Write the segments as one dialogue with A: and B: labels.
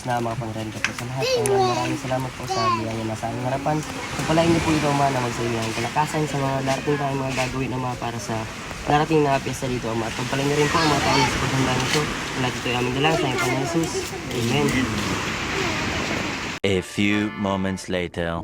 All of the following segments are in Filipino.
A: na makapag-renta po sa lahat. Maraming salamat po sa biyaya na sa aming harapan. Pagpalain niyo po ito Ama na magsayo ng kalakasan sa mga darating tayong mga gagawin Ama para sa darating na piyesta dito Ama. At pagpalain niyo rin po ang mga taon sa paghanda nito. Lahat ito ay aming dalang sa iyong Panginoon Jesus. Amen.
B: A few moments later.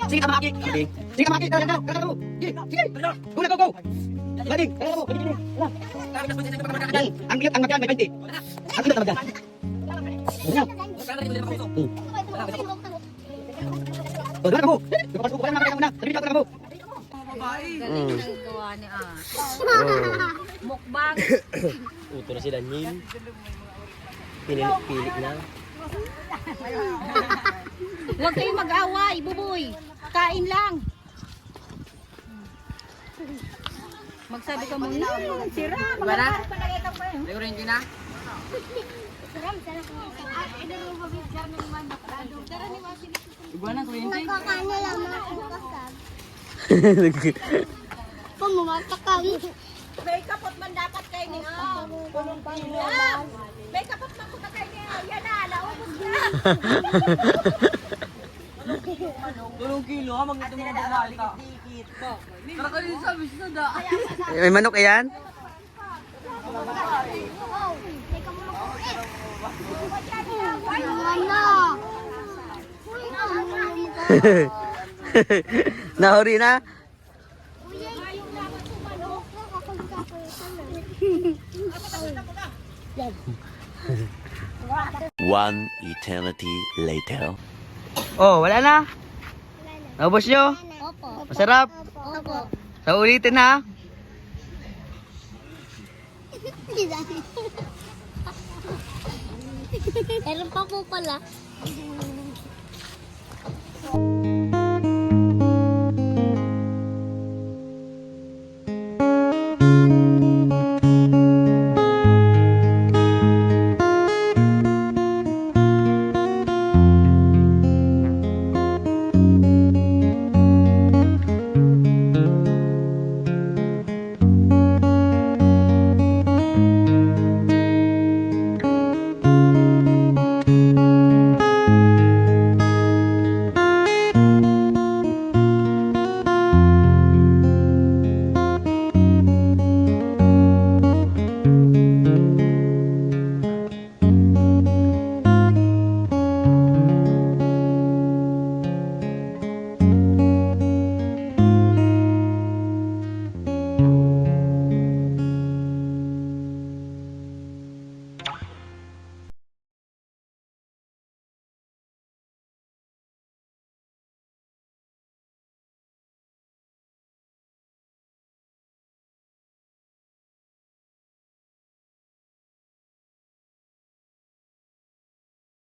C: Sige, tama Aki. Sige, tama Aki. Kakaro. Sige, go, go, go. Galing, kakaro. Ang cute, ang magyan, may 20. Ang cute, ang magyan. Oh, doon ka mo. Kapag suko ka na, muna. Sabi ka mo.
D: Galing ang gawa ni Mukbang.
A: Uto na si Daniel. Pinilit na.
D: Huwag kayong mag-away, buboy. Kain lang. Magsabi ka muna. Sira. Wala. Siguro hindi na. Iguana, kuryente.
E: Nakakanya lang makakasab. Pumumatakam.
D: May kapot man dapat kayo niyo. May kapot man punta kayo niyo. Yan na, naubos na.
C: 2 kilo, mag-ito mo na ka. Tara ka rin sa bisna da.
A: May manok yan?
C: Nahuri na?
B: One eternity later.
C: Oh, wala na? Naubos nyo?
E: Opo.
C: Masarap?
E: Opo.
C: So ulitin ha?
E: Meron pa po pala.